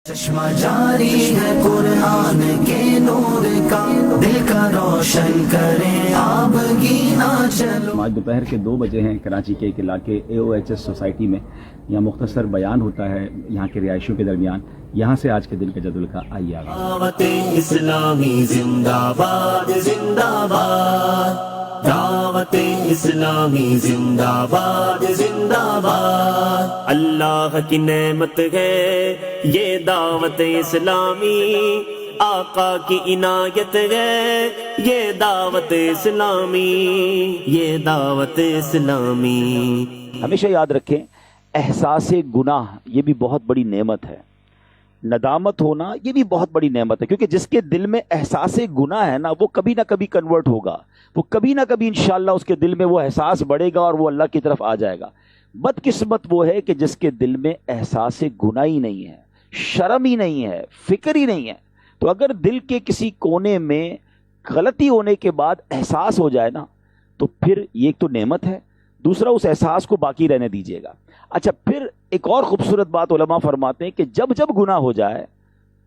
چشمہ جاری ہے قرآن کے نور کا، دل کا روشن کریں آپ گینا چلو۔ آج دوپہر کے 2 بجے ہیں کراچی کے ایک علاقے AOHS سوسائٹی میں، یہاں مختصر بیان ہوتا ہے یہاں کے رہائشیوں کے درمیان۔ یہاں سے آج کے دن کا جدول کا آئیے آغاز۔ دعوت اسلامی زندہ باد زندہ باد، دعوت اسلامی زندہ باد زندہ باد۔ اللہ کی نعمت ہے یہ دعوت اسلامی، آقا کی عنایت ہے یہ دعوت اسلامی، یہ دعوت اسلامی۔ ہمیشہ یاد رکھیں، احساس گناہ یہ بھی بہت بڑی نعمت ہے، ندامت ہونا یہ بھی بہت بڑی نعمت ہے، کیونکہ جس کے دل میں احساس گناہ ہے نا، وہ کبھی نہ کبھی کنورٹ ہوگا، وہ کبھی نہ کبھی انشاءاللہ اس کے دل میں وہ احساس بڑھے گا اور وہ اللہ کی طرف آ جائے گا۔ بدقسمت وہ ہے کہ جس کے دل میں احساس گناہ ہی نہیں ہے، شرم ہی نہیں ہے، فکر ہی نہیں ہے۔ تو اگر دل کے کسی کونے میں غلطی ہونے کے بعد احساس ہو جائے نا، تو پھر یہ ایک تو نعمت ہے، دوسرا اس احساس کو باقی رہنے دیجیے گا۔ اچھا، پھر ایک اور خوبصورت بات علماء فرماتے ہیں کہ جب جب گناہ ہو جائے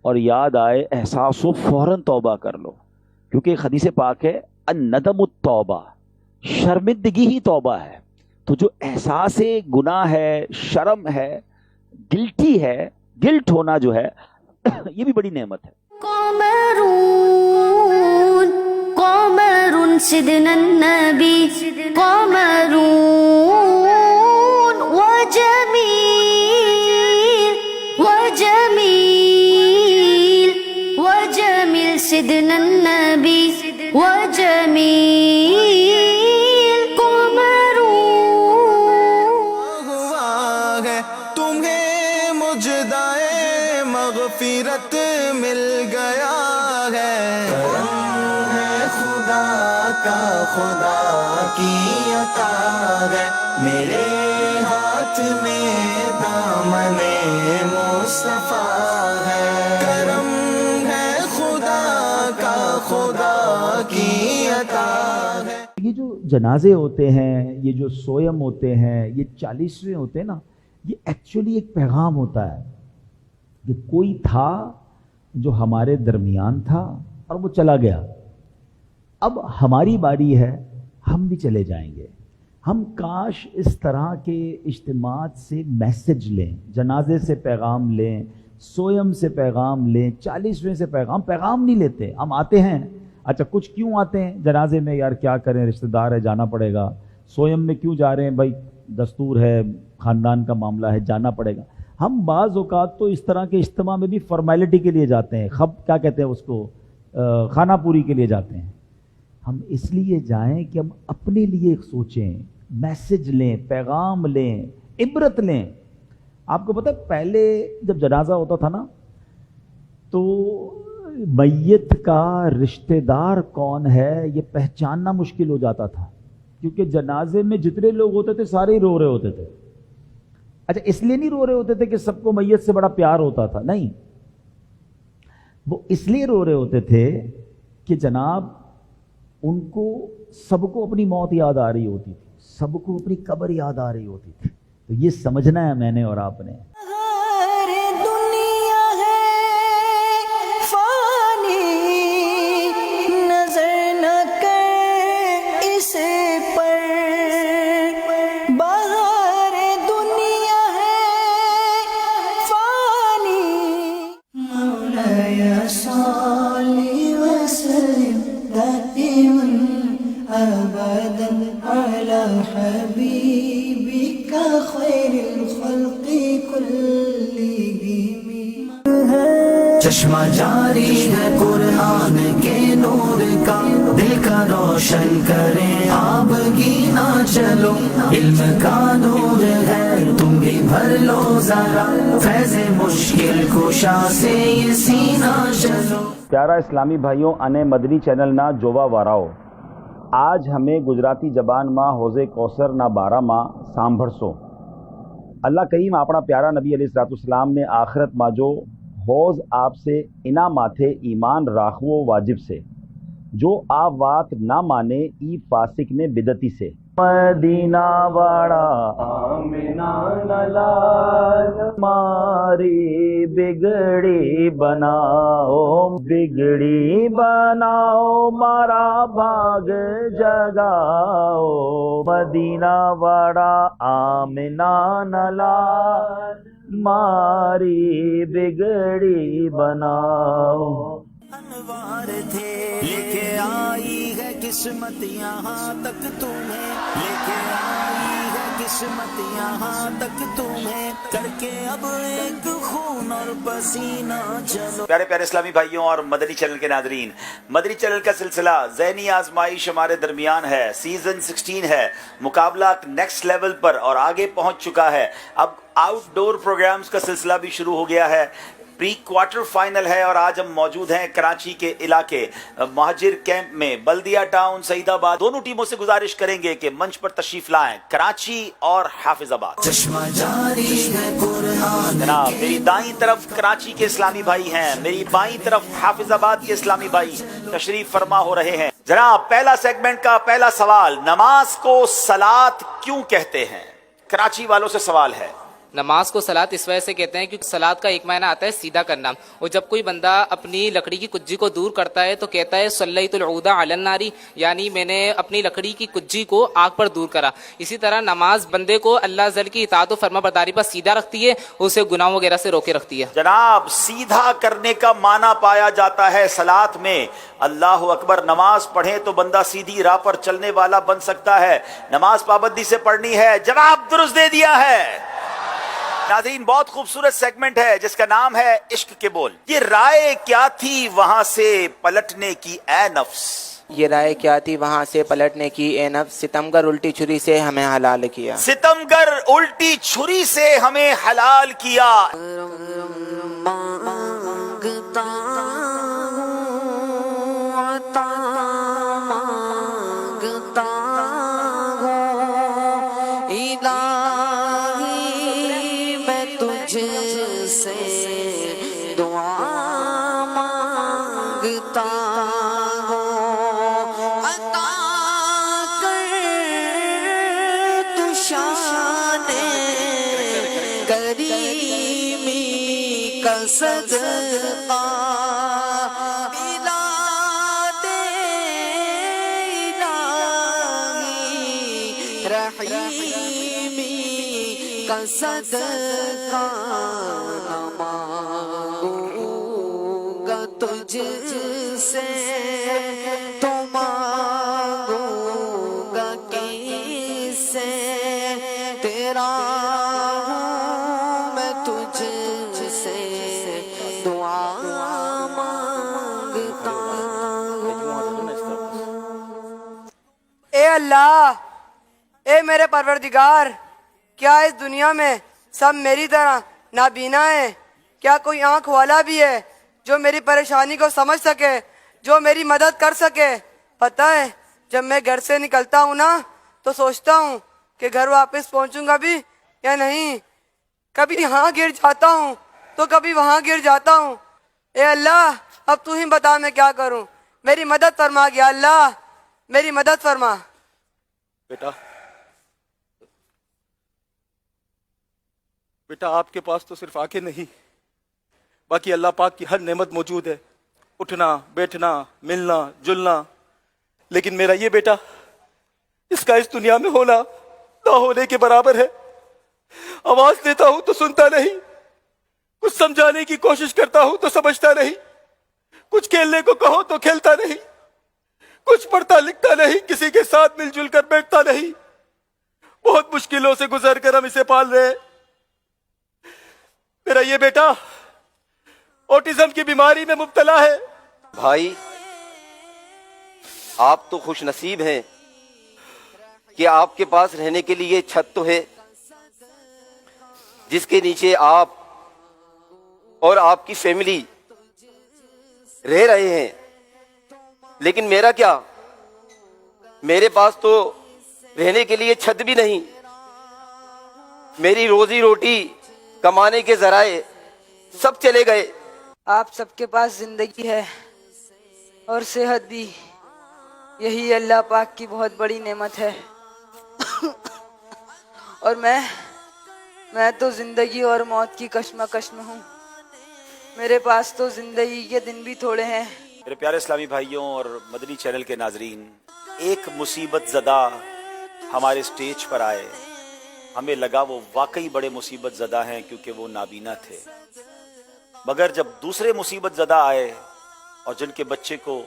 اور یاد آئے احساس ہو، فوراً توبہ کر لو، کیونکہ ایک حدیث پاک ہے الندم التوبہ، شرمندگی ہی توبہ ہے۔ تو جو احساس گناہ ہے، شرم ہے، گلٹی ہے، گلٹ ہونا جو ہے یہ بھی بڑی نعمت ہے۔ قمر سيدنا النبي قمر وجميل سيدنا النبي وجميل قمر ہوا ہے تمہیں مجدائے مغفرت مل گیا ہے، خدا کا خدا کی عطا ہے، میرے ہاتھ میں دامن مصطفیٰ ہے، کرم ہے خدا کا خدا کی عطا ہے۔ یہ جو جنازے ہوتے ہیں، یہ جو سویم ہوتے ہیں، یہ 40ویں ہوتے ہیں نا، یہ ایکچولی ایک پیغام ہوتا ہے کہ کوئی تھا جو ہمارے درمیان تھا اور وہ چلا گیا، اب ہماری باری ہے، ہم بھی چلے جائیں گے۔ ہم کاش اس طرح کے اجتماعات سے میسج لیں، جنازے سے پیغام لیں، سویم سے پیغام لیں، 40ویں سے پیغام نہیں لیتے۔ ہم آتے ہیں، اچھا کچھ کیوں آتے ہیں جنازے میں؟ یار کیا کریں، رشتہ دار ہے، جانا پڑے گا۔ سویم میں کیوں جا رہے ہیں؟ بھائی دستور ہے، خاندان کا معاملہ ہے، جانا پڑے گا۔ ہم بعض اوقات تو اس طرح کے اجتماع میں بھی فارمیلٹی کے لیے جاتے ہیں، کیا کہتے ہیں اس کو، خانہ پوری کے لیے جاتے ہیں۔ ہم اس لیے جائیں کہ ہم اپنے لیے سوچیں، میسج لیں، پیغام لیں، عبرت لیں۔ آپ کو پتہ ہے پہلے جب جنازہ ہوتا تھا نا، تو میت کا رشتہ دار کون ہے یہ پہچاننا مشکل ہو جاتا تھا، کیونکہ جنازے میں جتنے لوگ ہوتے تھے سارے ہی رو رہے ہوتے تھے۔ اچھا، اس لیے نہیں رو رہے ہوتے تھے کہ سب کو میت سے بڑا پیار ہوتا تھا، نہیں، وہ اس لیے رو رہے ہوتے تھے کہ جناب ان کو سب کو اپنی موت یاد آ رہی ہوتی تھی، سب کو اپنی قبر یاد آ رہی ہوتی تھی۔ تو یہ سمجھنا ہے میں نے اور آپ نے۔ ہر دنیا ہے فانی، نظر نہ کر اس پر، باہر دنیا ہے فانی۔ مولاي صل وسلم دائما ابدا على حبيبك خير الخلق كلهم۔ چشمہ جاری ہے قرآن کے نور کا، دل کا روشن کریں آپ گینا چلو، علم کا نور ہے تم بھی بھر لو ذرا، فیض مشکل کشا سے یہ سینہ چلو۔ پیارا اسلامی بھائیوں، انے مدنی چینل نا جووا واراؤ، آج ہمیں گجراتی زبان માં હોજે કોસરના બારામાં સાંભળશો۔ اللہ کریم اپنا پیارا نبی علیہ السلام نے آخرت માં جو حوض آپ سے انا ماتھے ایمان راکھવો واجب سے، جو آپ وات نہ مانے ای فاسق نے بدتی سے۔ مدینہ واڑا آمینہ نلاج ماری بگڑی بناؤ مارا بھاگ جگاؤ مدینہ واڑا آمینہ نلاج ماری بگڑی بناؤ انوار تھے لے کے آئی ہے قسمت یہاں تک تمہیں لے کے آئی ہے قسمت یہاں تک تمہیں کر کے اب ایک خون اور پسینہ چلو. پیارے پیارے اسلامی بھائیوں اور مدنی چینل کے ناظرین، مدنی چینل کا سلسلہ ذہنی آزمائش ہمارے درمیان ہے، سیزن 16 ہے، مقابلہ نیکسٹ لیول پر اور آگے پہنچ چکا ہے. اب آؤٹ ڈور پروگرامز کا سلسلہ بھی شروع ہو گیا ہے. پری کوارٹر فائنل ہے اور آج ہم موجود ہیں کراچی کے علاقے مہاجر کیمپ میں. بلدیہ ٹاؤن سعید آباد دونوں ٹیموں سے گزارش کریں گے کہ منچ پر تشریف لائیں، کراچی اور حافظ آباد. چشمہ جاری ہے قرآن. جناب میری دائیں طرف کراچی کے اسلامی بھائی ہیں، میری بائیں طرف حافظ آباد کے اسلامی بھائی تشریف فرما ہو رہے ہیں. جناب پہلا سیگمنٹ کا پہلا سوال، نماز کو صلاۃ کیوں کہتے ہیں؟ کراچی والوں سے سوال ہے. نماز کو صلاۃ اس وجہ سے کہتے ہیں کیونکہ صلاۃ کا ایک معنی آتا ہے سیدھا کرنا، اور جب کوئی بندہ اپنی لکڑی کی کجی کو دور کرتا ہے تو کہتا ہے صلیت العود علی النار، یعنی میں نے اپنی لکڑی کی کجی کو آگ پر دور کرا. اسی طرح نماز بندے کو اللہ ذل کی اطاعت و فرما برداری پر سیدھا رکھتی ہے، اسے گناہوں وغیرہ سے روکے رکھتی ہے. جناب سیدھا کرنے کا معنی پایا جاتا ہے صلاۃ میں. اللہ اکبر، نماز پڑھیں تو بندہ سیدھی راہ پر چلنے والا بن سکتا ہے. نماز پابندی سے پڑھنی ہے. جواب درست دے دیا ہے. ناظرین بہت خوبصورت سیگمنٹ ہے جس کا نام ہے عشق کے بول. یہ رائے کیا تھی وہاں سے پلٹنے کی اے نفس؟ یہ رائے کیا تھی وہاں سے پلٹنے کی اے نفس، ستمگر الٹی چھری سے ہمیں حلال کیا. ستمگر الٹی چھری سے ہمیں حلال کیا. مانگتا ہوں عطا مانگتا ہوں الہی میں تجھ سے دعا مانگتا ہوں عطا کر تو شان کریمی کا صدقہ ملا دے الہی رحیمی کا صدقہ. نہ مانگوں گا تجھ سے تو مانگوں گا کس سے، تیرا ہوں میں تجھ سے دعا مانگتا ہوں. اے اللہ، اے میرے پروردگار، کیا اس دنیا میں سب میری طرح نابینا ہے؟ کیا کوئی آنکھ والا بھی ہے جو میری پریشانی کو سمجھ سکے، جو میری مدد کر سکے؟ پتہ ہے جب میں گھر سے نکلتا ہوں نا تو سوچتا ہوں کہ گھر واپس پہنچوں گا بھی یا نہیں. کبھی یہاں گر جاتا ہوں تو کبھی وہاں گر جاتا ہوں. اے اللہ اب تو ہی بتا میں کیا کروں. میری مدد فرما گیا اللہ، میری مدد فرما. بیٹا آپ کے پاس تو صرف آنکھیں نہیں، باقی اللہ پاک کی ہر نعمت موجود ہے، اٹھنا بیٹھنا ملنا جلنا. لیکن میرا یہ بیٹا، اس کا اس دنیا میں ہونا نہ ہونے کے برابر ہے. آواز دیتا ہوں تو سنتا نہیں، کچھ سمجھانے کی کوشش کرتا ہوں تو سمجھتا نہیں، کچھ کھیلنے کو کہو تو کھیلتا نہیں، کچھ پڑھتا لکھتا نہیں، کسی کے ساتھ مل جل کر بیٹھتا نہیں. بہت مشکلوں سے گزر کر ہم اسے پال رہے ہیں. میرا یہ بیٹا اوٹیزم کی بیماری میں مبتلا ہے. بھائی آپ تو خوش نصیب ہیں کہ آپ کے پاس رہنے کے لیے چھت تو ہے جس کے نیچے آپ اور آپ کی فیملی رہ رہے ہیں. لیکن میرا کیا، میرے پاس تو رہنے کے لیے چھت بھی نہیں. میری روزی روٹی کمانے کے ذرائع سب چلے گئے. آپ سب کے پاس زندگی ہے اور صحت بھی، یہی اللہ پاک کی بہت بڑی نعمت ہے. اور میں تو زندگی اور موت کی کشمکش میں ہوں. میرے پاس تو زندگی کے دن بھی تھوڑے ہیں. میرے پیارے اسلامی بھائیوں اور مدنی چینل کے ناظرین، ایک مصیبت زدہ ہمارے سٹیج پر آئے. ہمیں لگا وہ واقعی بڑے مصیبت زدہ ہیں کیونکہ وہ نابینا تھے. مگر جب دوسرے مصیبت زدہ آئے اور جن کے بچے کو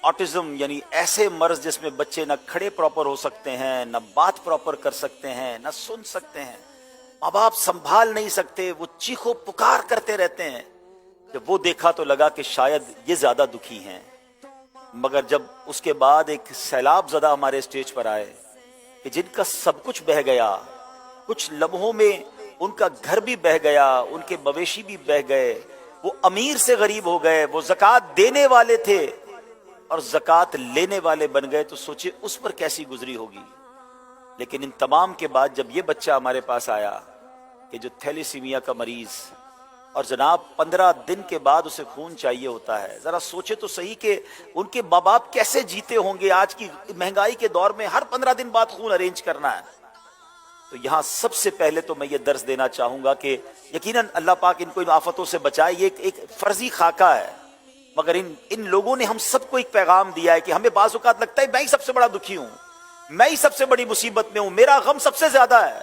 آٹزم یعنی ایسے مرض جس میں بچے نہ کھڑے پراپر ہو سکتے ہیں، نہ بات پراپر کر سکتے ہیں، نہ سن سکتے ہیں، ماں باپ سنبھال نہیں سکتے، وہ چیخو پکار کرتے رہتے ہیں، جب وہ دیکھا تو لگا کہ شاید یہ زیادہ دکھی ہیں. مگر جب اس کے بعد ایک سیلاب زدہ ہمارے سٹیج پر آئے کہ جن کا سب کچھ بہہ گیا، کچھ لمحوں میں ان کا گھر بھی بہہ گیا، ان کے مویشی بھی بہہ گئے، وہ امیر سے غریب ہو گئے، وہ زکوٰۃ دینے والے تھے اور زکوٰۃ لینے والے بن گئے، تو سوچے اس پر کیسی گزری ہوگی. لیکن ان تمام کے بعد جب یہ بچہ ہمارے پاس آیا کہ جو تھیلیسیمیا کا مریض، اور جناب 15 دن کے بعد اسے خون چاہیے ہوتا ہے، ذرا سوچے تو صحیح کہ ان کے ماں باپ کیسے جیتے ہوں گے. آج کی مہنگائی کے دور میں ہر 15 دن بعد خون ارینج کرنا ہے. تو یہاں سب سے پہلے تو میں یہ درس دینا چاہوں گا کہ یقیناً اللہ پاک ان کو ان آفتوں سے بچائے. یہ ایک فرضی خاکہ ہے، مگر ان لوگوں نے ہم سب کو ایک پیغام دیا ہے کہ ہمیں بعض اوقات لگتا ہے میں ہی سب سے بڑا دکھی ہوں، میں ہی سب سے بڑی مصیبت میں ہوں، میرا غم سب سے زیادہ ہے.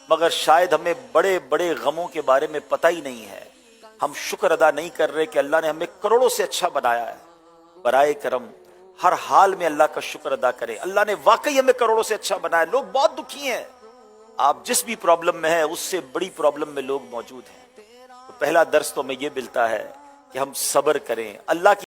مگر شاید ہمیں بڑے بڑے غموں کے بارے میں پتہ ہی نہیں ہے. ہم شکر ادا نہیں کر رہے کہ اللہ نے ہمیں کروڑوں سے اچھا بنایا ہے. برائے کرم ہر حال میں اللہ کا شکر ادا کریں. اللہ نے واقعی ہمیں کروڑوں سے اچھا بنایا. لوگ بہت دکھی ہیں، آپ جس بھی پرابلم میں ہیں اس سے بڑی پرابلم میں لوگ موجود ہیں. تو پہلا درس تو ہمیں یہ ملتا ہے کہ ہم صبر کریں. اللہ کی